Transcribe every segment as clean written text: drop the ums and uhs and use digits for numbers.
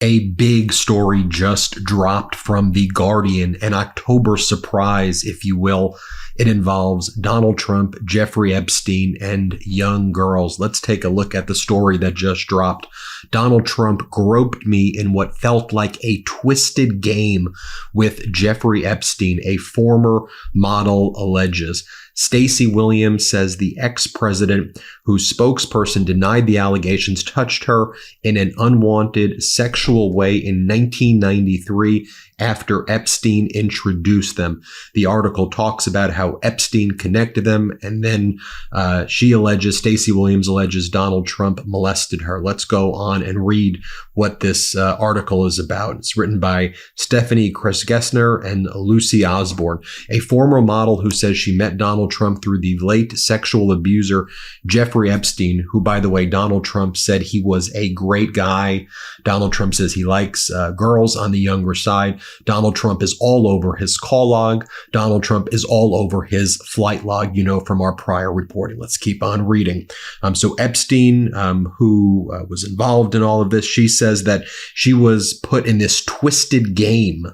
A big story just dropped from The Guardian, an October surprise, if you will. It involves Donald Trump, Jeffrey Epstein, and young girls. Let's take a look at the story that just dropped. Donald Trump groped me in what felt like a twisted game with Jeffrey Epstein, a former model alleges. Stacey Williams says the ex-president, whose spokesperson denied the allegations, touched her in an unwanted sexual way in 1993 after Epstein introduced them. The article talks about how Epstein connected them, and then Stacey Williams alleges Donald Trump molested her. Let's go on and read what this article is about. It's written by Stephanie Chris-Gessner and Lucy Osborne, a former model who says she met Donald Trump through the late sexual abuser Jeffrey Epstein, who, by the way, Donald Trump said he was a great guy. Donald Trump says he likes girls on the younger side. Donald Trump is all over his call log. Donald Trump is all over his flight log, from our prior reporting. Let's keep on reading. So Epstein, who was involved in all of this, she says that she was put in this twisted game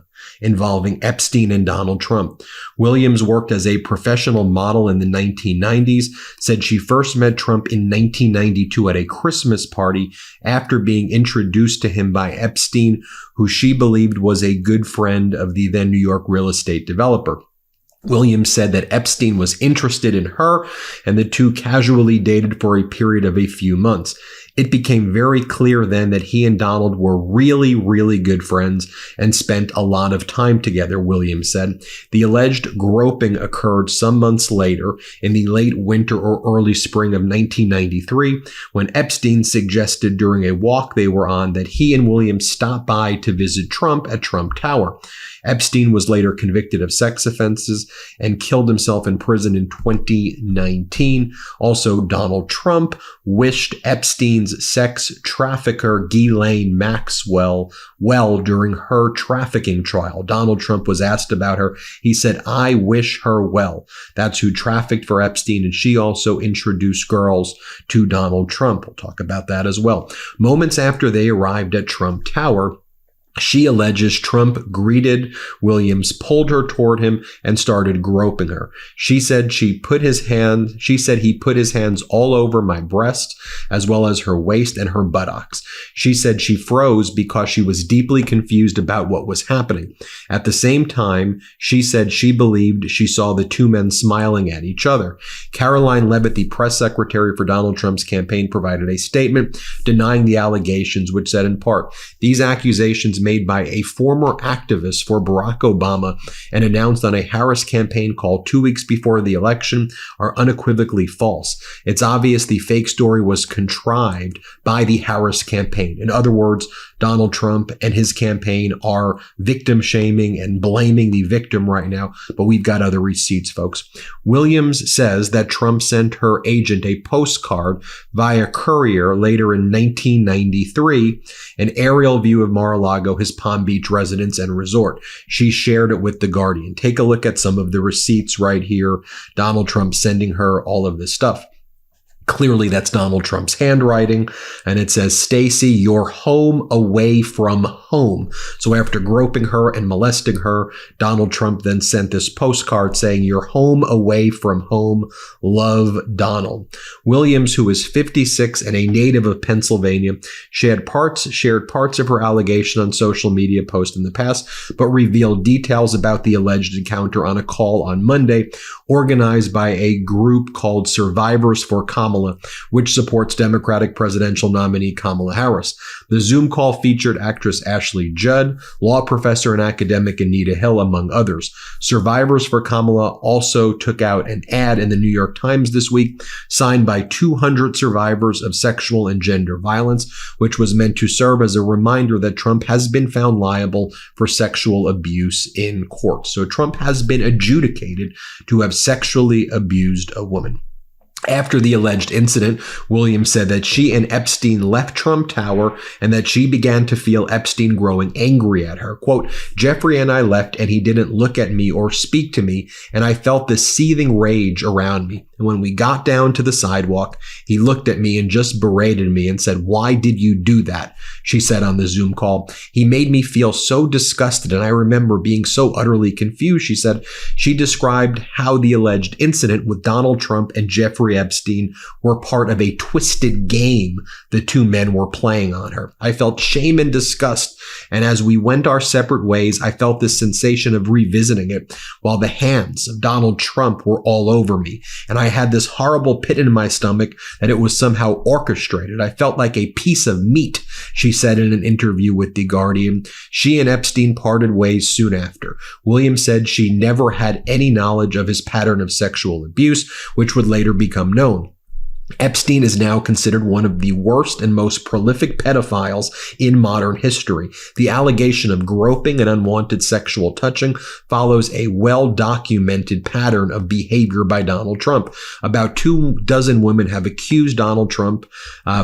involving Epstein and Donald Trump. Williams worked as a professional model in the 1990s, said she first met Trump in 1992 at a Christmas party after being introduced to him by Epstein, who she believed was a good friend of the then New York real estate developer. Williams said that Epstein was interested in her, and the two casually dated for a period of a few months. It became very clear then that he and Donald were really, really good friends and spent a lot of time together, Williams said. The alleged groping occurred some months later in the late winter or early spring of 1993, when Epstein suggested during a walk they were on that he and Williams stop by to visit Trump at Trump Tower. Epstein was later convicted of sex offenses and killed himself in prison in 2019. Also, Donald Trump wished Epstein's sex trafficker Ghislaine Maxwell well during her trafficking trial. Donald Trump was asked about her. He said, "I wish her well." That's who trafficked for Epstein, and she also introduced girls to Donald Trump. We'll talk about that as well. Moments after they arrived at Trump Tower, she alleges Trump greeted Williams, pulled her toward him, and started groping her. She said he put his hands all over my breasts, as well as her waist and her buttocks. She said she froze because she was deeply confused about what was happening. At the same time, she said she believed she saw the two men smiling at each other. Caroline Leavitt, the press secretary for Donald Trump's campaign, provided a statement denying the allegations, which said in part, "These accusations made by a former activist for Barack Obama and announced on a Harris campaign call 2 weeks before the election are unequivocally false. It's obvious the fake story was contrived by the Harris campaign." In other words, Donald Trump and his campaign are victim shaming and blaming the victim right now, but we've got other receipts, folks. Williams says that Trump sent her agent a postcard via courier later in 1993, an aerial view of Mar-a-Lago, his Palm Beach residence and resort. She shared it with The Guardian. Take a look at some of the receipts right here. Donald Trump sending her all of this stuff. Clearly, that's Donald Trump's handwriting, and it says, "Stacey, you're home away from home." So after groping her and molesting her, Donald Trump then sent this postcard saying, "You're home away from home. Love, Donald." Williams, who is 56 and a native of Pennsylvania, shared parts of her allegation on social media posts in the past, but revealed details about the alleged encounter on a call on Monday, organized by a group called Survivors for Kamala, which supports Democratic presidential nominee Kamala Harris. The Zoom call featured actress Ashley Judd, law professor and academic Anita Hill, among others. Survivors for Kamala also took out an ad in the New York Times this week, signed by 200 survivors of sexual and gender violence, which was meant to serve as a reminder that Trump has been found liable for sexual abuse in court. So Trump has been adjudicated to have sexually abused a woman. After the alleged incident, Williams said that she and Epstein left Trump Tower and that she began to feel Epstein growing angry at her. Quote, Jeffrey and I left and he didn't look at me or speak to me, and I felt this seething rage around me. And when we got down to the sidewalk, he looked at me and just berated me and said, why did you do that? She said on the Zoom call. He made me feel so disgusted, and I remember being so utterly confused, she said. She described how the alleged incident with Donald Trump and Jeffrey Epstein were part of a twisted game the two men were playing on her. I felt shame and disgust, and as we went our separate ways, I felt this sensation of revisiting it, while the hands of Donald Trump were all over me, and I had this horrible pit in my stomach that it was somehow orchestrated. I felt like a piece of meat, she said in an interview with The Guardian. She and Epstein parted ways soon after. Williams said she never had any knowledge of his pattern of sexual abuse, which would later become known. Epstein is now considered one of the worst and most prolific pedophiles in modern history. The allegation of groping and unwanted sexual touching follows a well-documented pattern of behavior by Donald Trump. About 24 women have accused Donald Trump,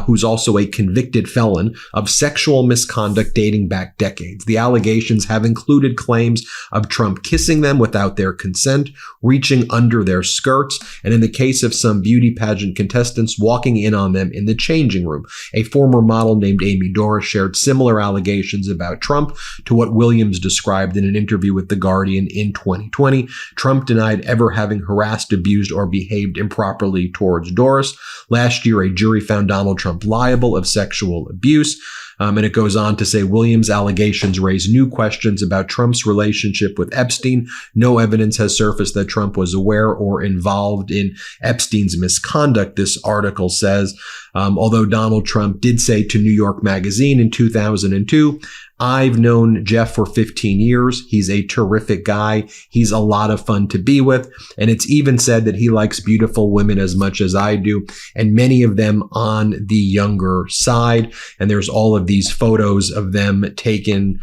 who's also a convicted felon, of sexual misconduct dating back decades. The allegations have included claims of Trump kissing them without their consent, reaching under their skirts, and in the case of some beauty pageant contestants, walking in on them in the changing room. A former model named Amy Doris shared similar allegations about Trump to what Williams described in an interview with The Guardian in 2020. Trump denied ever having harassed, abused, or behaved improperly towards Doris. Last year, a jury found Donald Trump liable of sexual abuse. And it goes on to say Williams' allegations raise new questions about Trump's relationship with Epstein. No evidence has surfaced that Trump was aware or involved in Epstein's misconduct, this article says. Although Donald Trump did say to New York Magazine in 2002, I've known Jeff for 15 years. He's a terrific guy. He's a lot of fun to be with. And it's even said that he likes beautiful women as much as I do, and many of them on the younger side. And there's all of these photos of them taken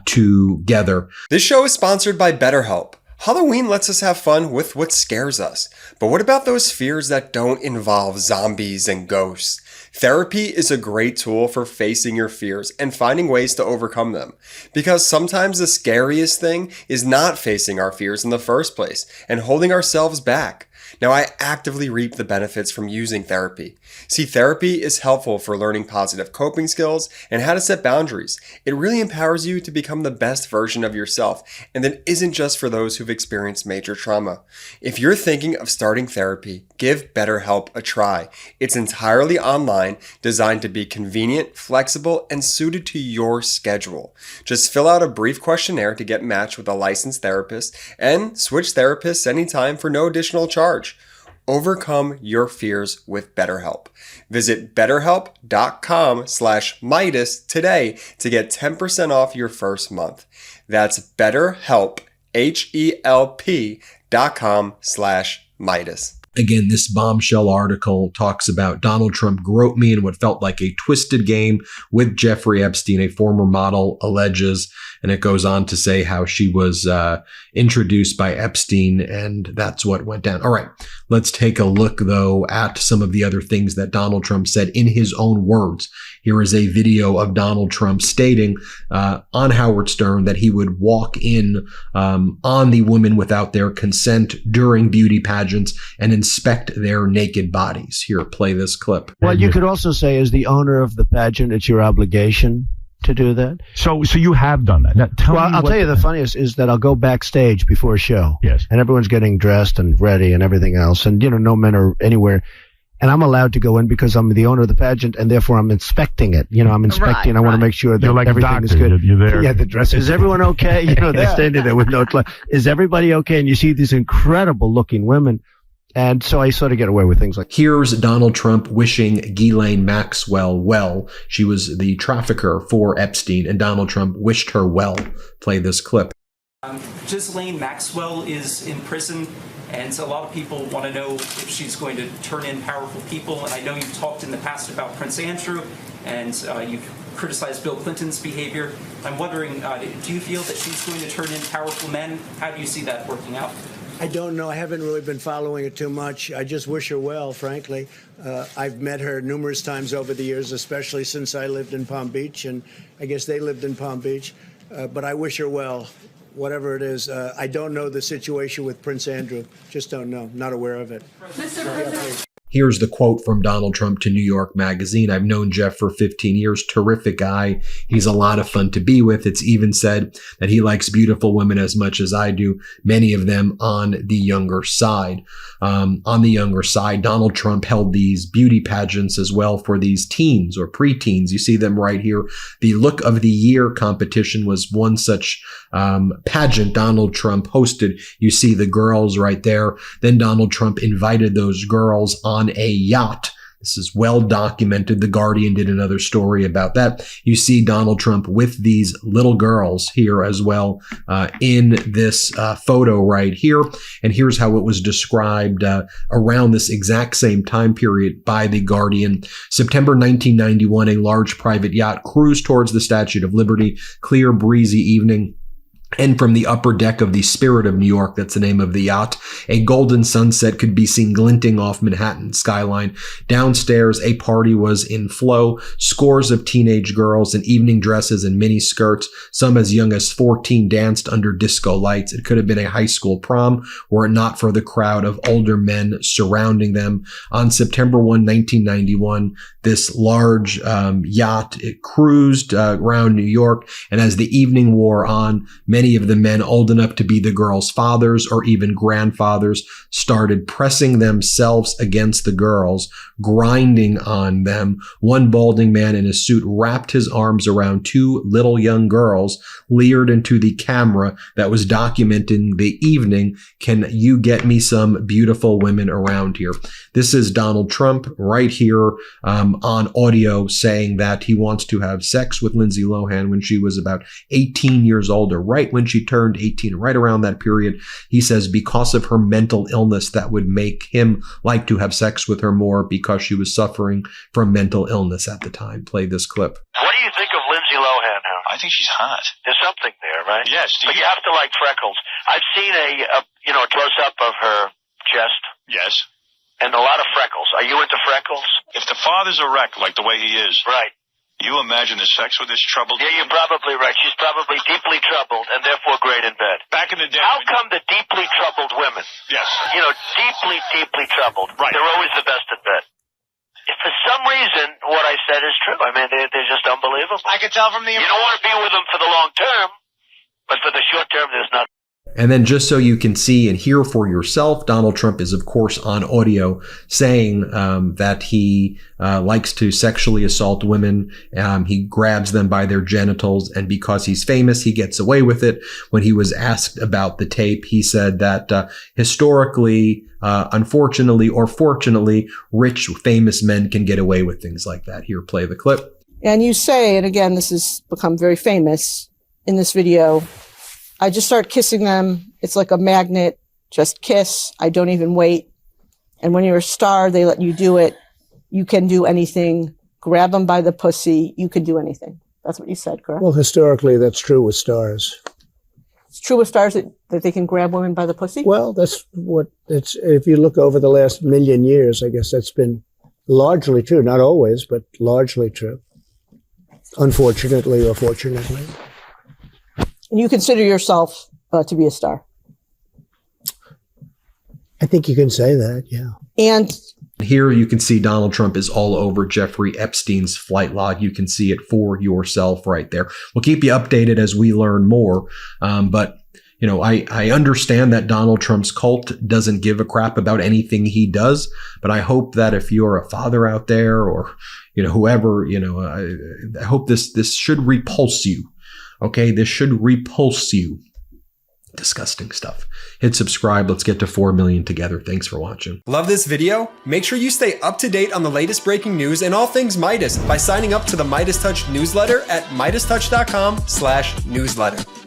together. This show is sponsored by Betterhelp. Halloween lets us have fun with what scares us. But what about those fears that don't involve zombies and ghosts? Therapy is a great tool for facing your fears and finding ways to overcome them. Because sometimes the scariest thing is not facing our fears in the first place and holding ourselves back. Now, I actively reap the benefits from using therapy. See, therapy is helpful for learning positive coping skills and how to set boundaries. It really empowers you to become the best version of yourself, and it isn't just for those who've experienced major trauma. If you're thinking of starting therapy, give BetterHelp a try. It's entirely online, designed to be convenient, flexible, and suited to your schedule. Just fill out a brief questionnaire to get matched with a licensed therapist and switch therapists anytime for no additional charge. Overcome your fears with BetterHelp. Visit betterhelp.com/Meidas today to get 10% off your first month. That's BetterHelp, HELP.com/Meidas. Again, this bombshell article talks about Donald Trump groped me in what felt like a twisted game with Jeffrey Epstein, a former model, alleges. And it goes on to say how she was introduced by Epstein, and that's what went down. All right, let's take a look, though, at some of the other things that Donald Trump said in his own words. Here is a video of Donald Trump stating on Howard Stern that he would walk in on the women without their consent during beauty pageants and inspect their naked bodies. Here, play this clip. Well, you could also say, as the owner of the pageant, it's your obligation to do that. So you have done that. Now, I'll tell you the funniest is that I'll go backstage before a show. Yes. And everyone's getting dressed and ready and everything else. And, no men are anywhere. And I'm allowed to go in because I'm the owner of the pageant, and therefore I'm inspecting it. I'm inspecting. I want to make sure that you're like everything is doctor. good. You're there. Yeah, the dress. Is everyone okay? They're standing there with no clothes. Is everybody okay? And you see these incredible looking women. And so I sort of get away with things like. Here's Donald Trump wishing Ghislaine Maxwell well. She was the trafficker for Epstein, and Donald Trump wished her well. Play this clip. Ghislaine Maxwell is in prison, and a lot of people want to know if she's going to turn in powerful people. And I know you've talked in the past about Prince Andrew, and you've criticized Bill Clinton's behavior. I'm wondering, do you feel that she's going to turn in powerful men? How do you see that working out? I don't know. I haven't really been following it too much. I just wish her well, frankly. I've met her numerous times over the years, especially since I lived in Palm Beach, and I guess they lived in Palm Beach. But I wish her well, whatever it is. I don't know the situation with Prince Andrew. Just don't know. Not aware of it. Mr. President. Here's the quote from Donald Trump to New York Magazine. I've known Jeff for 15 years. Terrific guy. He's a lot of fun to be with. It's even said that he likes beautiful women as much as I do, many of them on the younger side. Donald Trump held these beauty pageants as well for these teens or preteens. You see them right here. The Look of the Year competition was one such pageant Donald Trump hosted. You see the girls right there. Then Donald Trump invited those girls on a yacht. This is well documented. The Guardian did another story about that. You see Donald Trump with these little girls here as well in this photo right here. And here's how it was described around this exact same time period by The Guardian. September 1991, a large private yacht cruised towards the Statue of Liberty. Clear, breezy evening. And from the upper deck of the Spirit of New York, that's the name of the yacht, a golden sunset could be seen glinting off Manhattan skyline. Downstairs, a party was in flow. Scores of teenage girls in evening dresses and mini skirts, some as young as 14, danced under disco lights. It could have been a high school prom were it not for the crowd of older men surrounding them. On September 1, 1991, this large yacht, it cruised around New York, and as the evening wore on, many of the men old enough to be the girls' fathers or even grandfathers started pressing themselves against the girls, grinding on them. One balding man in a suit wrapped his arms around two little young girls, leered into the camera that was documenting the evening. Can you get me some beautiful women around here? This is Donald Trump right here on audio saying that he wants to have sex with Lindsay Lohan when she was about 18 years old, or right when she turned 18, right around that period. He says because of her mental illness, that would make him like to have sex with her more because she was suffering from mental illness at the time. Play this clip. What do you think of Lindsay Lohan, Howard? I think she's hot. There's something there, right? Yes. But you have to like freckles. I've seen a close-up of her chest. Yes. And a lot of freckles. Are you into freckles? If the father's a wreck, like the way he is. Right. You imagine the sex with this troubled... Yeah, you're probably right. She's probably deeply troubled and therefore great in bed. Back in the day... How come the deeply troubled women... Yes. Deeply troubled. Right. They're always the best in bed. If for some reason what I said is true, I mean, they're just unbelievable. I can tell from the... You don't want to be with them for the long term, but for the short term, there's nothing. And then just so you can see and hear for yourself, Donald Trump is, of course, on audio saying that he likes to sexually assault women. He grabs them by their genitals, and because he's famous, he gets away with it. When he was asked about the tape, he said that historically, unfortunately or fortunately, rich, famous men can get away with things like that. Here, play the clip. And you say, and again, this has become very famous in this video, I just start kissing them. It's like a magnet. Just kiss. I don't even wait. And when you're a star, they let you do it. You can do anything. Grab them by the pussy. You can do anything. That's what you said, correct? Well, historically, that's true with stars. It's true with stars that they can grab women by the pussy? Well, that's what it's, if you look over the last million years, I guess that's been largely true. Not always, but largely true. Unfortunately or fortunately. And you consider yourself to be a star? I think you can say that, yeah. And here you can see Donald Trump is all over Jeffrey Epstein's flight log. You can see it for yourself right there. We'll keep you updated as we learn more. But, you know, I understand that Donald Trump's cult doesn't give a crap about anything he does. But I hope that if you're a father out there or, you know, whoever, you know, I hope this should repulse you. Okay, this should repulse you. Disgusting stuff. Hit subscribe. Let's get to 4 million together. Thanks for watching. Love this video? Make sure you stay up to date on the latest breaking news and all things Midas by signing up to the MeidasTouch newsletter at MeidasTouch.com/newsletter.